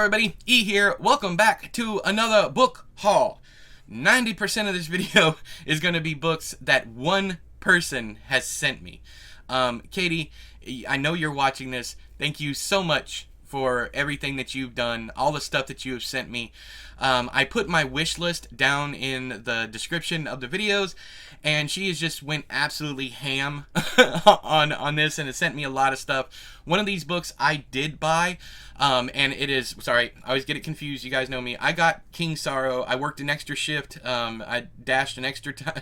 everybody, E here. Welcome back to another book haul. 90% of this video is going to be books that one person has sent me. Katie, I know you're watching this. Thank you so much for everything that you've done, all the stuff that you have sent me. I put my wish list down in the description of the videos, and she has just went absolutely ham on this, and has sent me a lot of stuff. One of these books I did buy, and it is, sorry, I always get it confused, you guys know me. I got King Sorrow. I worked an extra shift. I dashed an extra time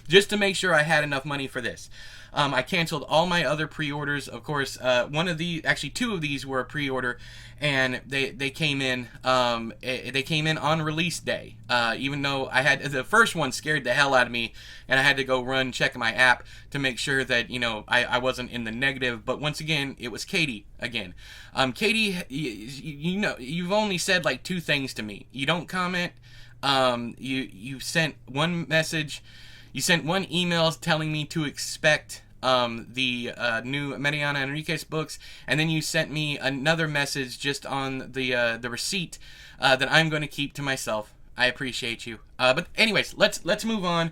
just to make sure I had enough money for this. I canceled all my other pre-orders. Of course, actually two of these were a pre-order, and they came in. They came in on release day. Even though the first one scared the hell out of me, and I had to go check my app to make sure that I wasn't in the negative. But once again, it was Katie again. Katie, you've only said like two things to me. You don't comment. You sent one message. You sent one email telling me to expect the new Mariana Enriquez books, and then you sent me another message just on the receipt that I'm going to keep to myself. I appreciate you. But anyways, let's move on.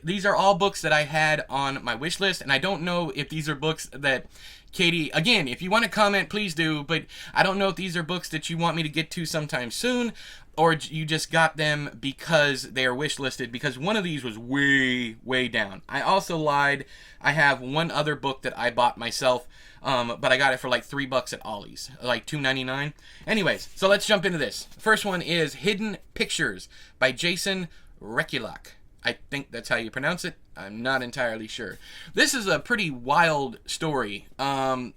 These are all books that I had on my wish list, and I don't know if these are books that Katie, again, if you want to comment, please do, but I don't know if these are books that you want me to get to sometime soon, or you just got them because they are wish listed, because one of these was way down. I also lied. I have one other book that I bought myself, but I got it for like $3 at Ollie's, like $2.99. Anyways, so let's jump into this. First one is Hidden Pictures by Jason Rekulak. I think that's how you pronounce it. I'm not entirely sure. This is a pretty wild story, from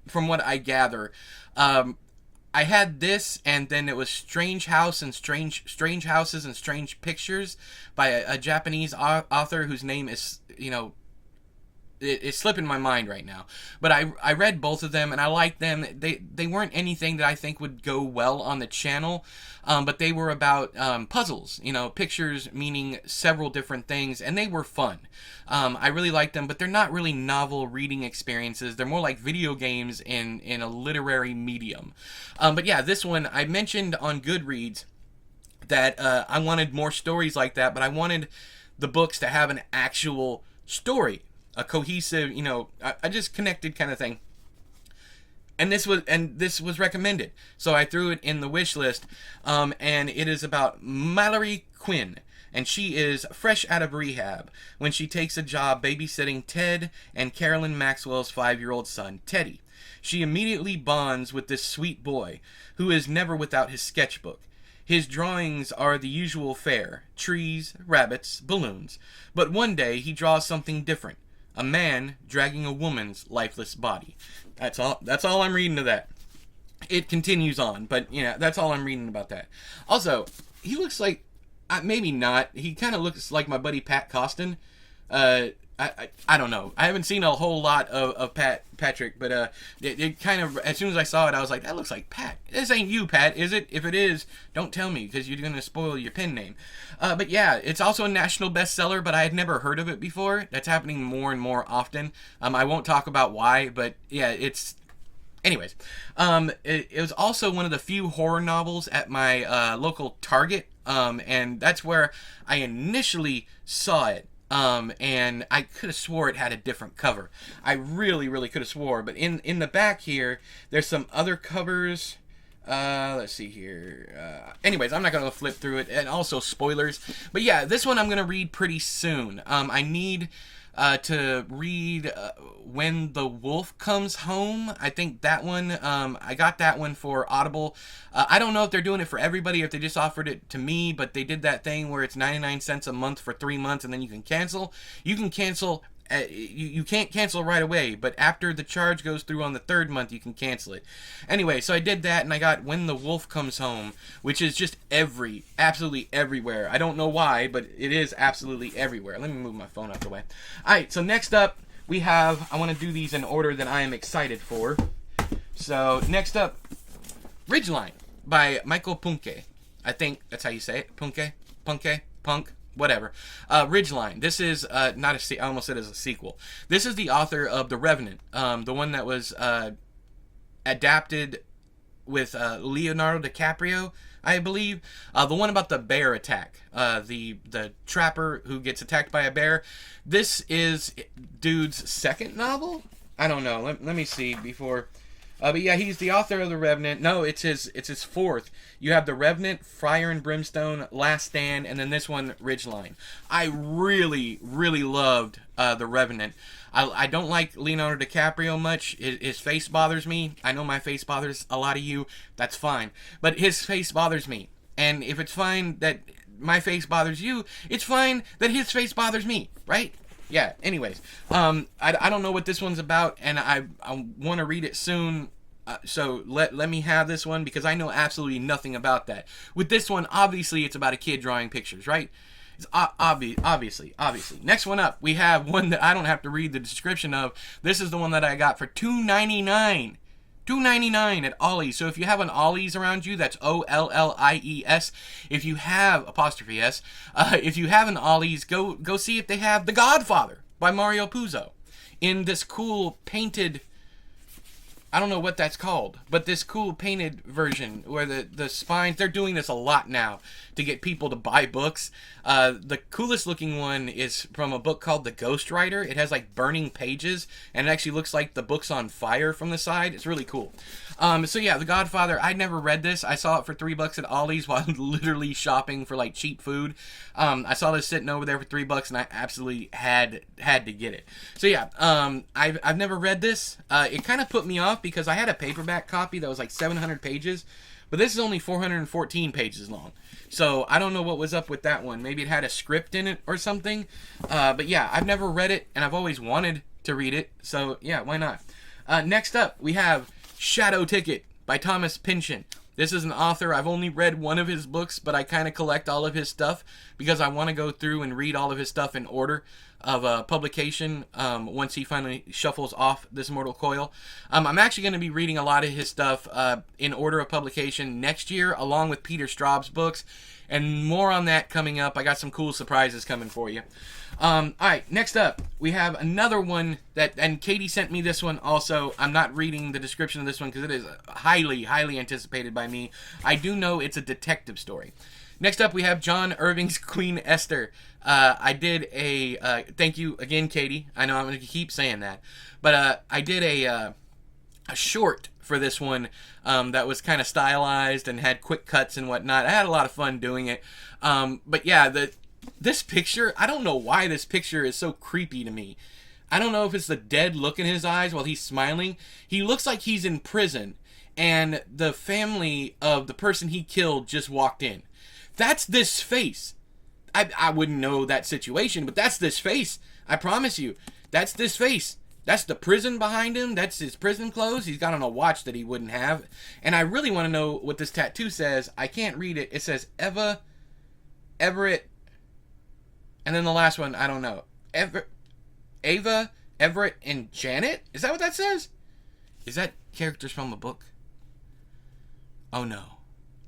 what I gather. I had this, and then it was Strange Houses and Strange Pictures by a Japanese author whose name is, it's slipping my mind right now. But I read both of them, and I liked them. They weren't anything that I think would go well on the channel, but they were about puzzles, pictures meaning several different things, and they were fun. I really liked them, but they're not really novel reading experiences. They're more like video games in a literary medium. But yeah, this one, I mentioned on Goodreads that I wanted more stories like that, but I wanted the books to have an actual story. A cohesive, I just connected kind of thing. And this was recommended. So I threw it in the wish list. And it is about Mallory Quinn. And she is fresh out of rehab when she takes a job babysitting Ted and Carolyn Maxwell's 5-year-old son, Teddy. She immediately bonds with this sweet boy who is never without his sketchbook. His drawings are the usual fare: trees, rabbits, balloons. But one day he draws something different. A man dragging a woman's lifeless body. That's all I'm reading of that. It continues on, but that's all I'm reading about that. Also, he looks like, maybe not, he kind of looks like my buddy Pat Costin. I don't know. I haven't seen a whole lot of Patrick, but it kind of, as soon as I saw it, I was like, that looks like Pat. This ain't you, Pat, is it? If it is, don't tell me, because you're going to spoil your pen name. But yeah, it's also a national bestseller, but I had never heard of it before. That's happening more and more often. I won't talk about why, but yeah, it's... Anyways, it was also one of the few horror novels at my local Target, and that's where I initially saw it. And I could have swore it had a different cover. I really could have swore. But in the back here, there's some other covers. Let's see here. Anyways, I'm not going to flip through it. And also spoilers. But yeah, this one I'm going to read pretty soon. I need to read When the Wolf Comes Home. I think that one, I got that one for Audible. I don't know if they're doing it for everybody or if they just offered it to me, but they did that thing where it's 99 cents a month for 3 months, and then you can cancel. You can cancel. You can't cancel right away, but after the charge goes through on the 3rd month, you can cancel it. Anyway, so I did that, and I got When the Wolf Comes Home, which is just absolutely everywhere. I don't know why, but it is absolutely everywhere. Let me move my phone out the way. Alright, so next up, we have, I want to do these in order that I am excited for. So, next up, Ridgeline by Michael Punke. I think that's how you say it. Punke? Punk? Whatever. Ridgeline. This is not a... I almost said it's a sequel. This is the author of The Revenant, the one that was adapted with Leonardo DiCaprio, I believe. The one about the bear attack. The trapper who gets attacked by a bear. This is dude's second novel? I don't know. Let me see before. But yeah, he's the author of The Revenant. No, it's his fourth. You have The Revenant, Fire and Brimstone, Last Stand, and then this one, Ridgeline. I really, really loved The Revenant. I don't like Leonardo DiCaprio much. His face bothers me. I know my face bothers a lot of you. That's fine. But his face bothers me. And if it's fine that my face bothers you, it's fine that his face bothers me, right? Yeah, anyways. I don't know what this one's about, and I want to read it soon. So let me have this one, because I know absolutely nothing about that. With this one, obviously, it's about a kid drawing pictures, right? It's obviously. Next one up, we have one that I don't have to read the description of. This is the one that I got for $2.99. $2.99 at Ollie's. So if you have an Ollie's around you, that's Ollies. If you have apostrophe S, if you have an Ollie's, go see if they have The Godfather by Mario Puzo in this cool painted. I don't know what that's called, but this cool painted version where the spines, they're doing this a lot now to get people to buy books. The coolest looking one is from a book called The Ghost Writer. It has like burning pages, and it actually looks like the book's on fire from the side. It's really cool. So yeah, The Godfather, I never read this. I saw it for $3 at Ollie's while literally shopping for like cheap food. I saw this sitting over there for $3 and I absolutely had to get it. So yeah, I've never read this. It kind of put me off because I had a paperback copy that was like 700 pages, but this is only 414 pages long. So I don't know what was up with that one. Maybe it had a script in it or something. But yeah, I've never read it and I've always wanted to read it. So yeah, why not? Next up, we have Shadow Ticket by Thomas Pynchon. This is an author. I've only read one of his books, but I kind of collect all of his stuff because I want to go through and read all of his stuff in order of publication once he finally shuffles off this mortal coil. I'm actually going to be reading a lot of his stuff in order of publication next year, along with Peter Straub's books, and more on that coming up. I got some cool surprises coming for you. Alright, next up, we have another one that, and Katie sent me this one also. I'm not reading the description of this one because it is highly, highly anticipated by me. I do know it's a detective story. Next up, we have John Irving's Queen Esther. I did a, thank you again, Katie. I know I'm going to keep saying that. But I did a short for this one that was kind of stylized and had quick cuts and whatnot. I had a lot of fun doing it. But yeah, this picture, I don't know why this picture is so creepy to me. I don't know if it's the dead look in his eyes while he's smiling. He looks like he's in prison, and the family of the person he killed just walked in. That's this face. I wouldn't know that situation, but that's this face. I promise you. That's this face. That's the prison behind him. That's his prison clothes. He's got on a watch that he wouldn't have. And I really want to know what this tattoo says. I can't read it. It says Eva, Everett, and then the last one, I don't know. Ava, Everett, and Janet? Is that what that says? Is that characters from a book? Oh no.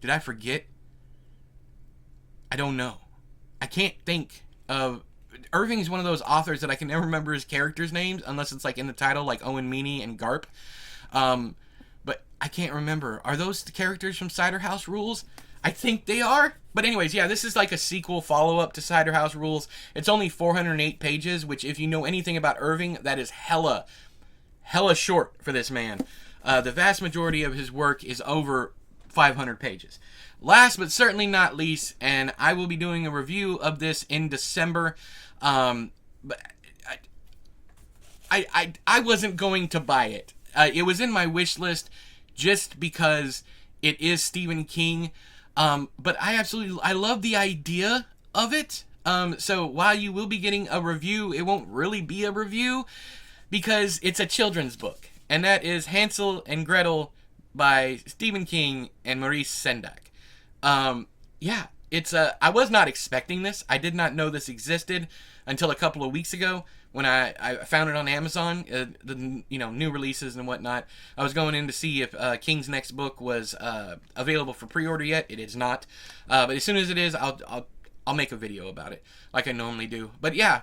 Did I forget? I don't know. I can't think of... Irving is one of those authors that I can never remember his characters' names unless it's like in the title, like Owen Meany and Garp. But I can't remember. Are those the characters from Cider House Rules? I think they are. But anyways, yeah, this is like a sequel follow-up to Cider House Rules. It's only 408 pages, which if you know anything about Irving, that is hella short for this man. The vast majority of his work is over 500 pages. Last but certainly not least, and I will be doing a review of this in December, but I wasn't going to buy it. It was in my wish list just because it is Stephen King, but I love the idea of it. So while you will be getting a review, it won't really be a review because it's a children's book, and that is Hansel and Gretel by Stephen King and Maurice Sendak. Yeah, it's I was not expecting this. I did not know this existed until a couple of weeks ago when I found it on Amazon, the new releases and whatnot. I was going in to see if King's next book was available for pre-order yet. It is not, but as soon as it is, I'll I'll make a video about it like I normally do. But yeah,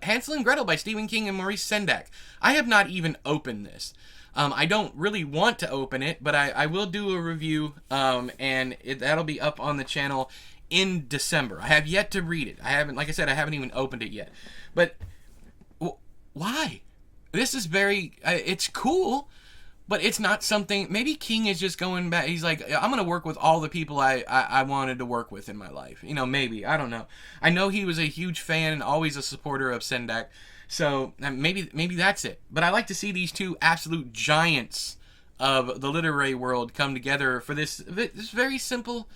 Hansel and Gretel by Stephen King and Maurice Sendak. I have not even opened this. I don't really want to open it, but I will do a review, and that'll be up on the channel in December. I have yet to read it. I haven't, like I said, I haven't even opened it yet. But why? This is very, it's cool, but it's not something, maybe King is just going back, he's like, I'm going to work with all the people I wanted to work with in my life. You know, maybe, I don't know. I know he was a huge fan and always a supporter of Sendak, so maybe that's it. But I like to see these two absolute giants of the literary world come together for this very simple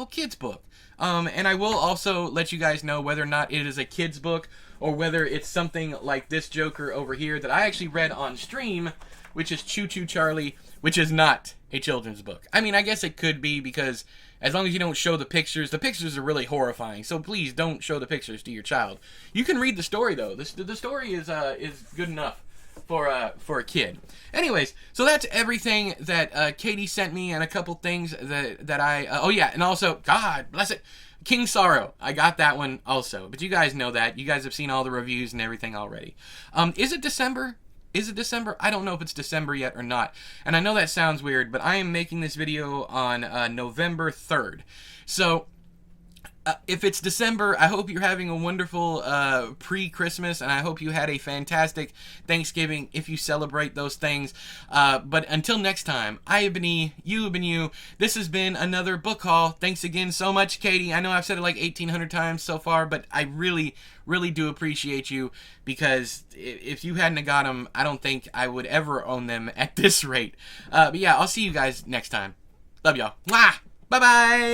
kids book. And I will also let you guys know whether or not it is a kids book or whether it's something like this Joker over here that I actually read on stream, which is Choo Choo Charlie, which is not a children's book. I mean, I guess it could be, because as long as you don't show the pictures are really horrifying. So please don't show the pictures to your child. You can read the story though. The story is good enough for a kid. Anyways, so that's everything that Katie sent me, and a couple things that I oh yeah, and also, God bless it, King Sorrow. I got that one also. But you guys know that. You guys have seen all the reviews and everything already. Is it December? Is it December? I don't know if it's December yet or not. And I know that sounds weird, but I am making this video on November 3rd. So if it's December, I hope you're having a wonderful pre-Christmas, and I hope you had a fantastic Thanksgiving if you celebrate those things. But until next time, I have been E, you have been you. This has been another book haul. Thanks again so much, Katie. I know I've said it like 1,800 times so far, but I really do appreciate you, because if you hadn't have got them, I don't think I would ever own them at this rate. But yeah, I'll see you guys next time. Love y'all. Mwah! Bye-bye!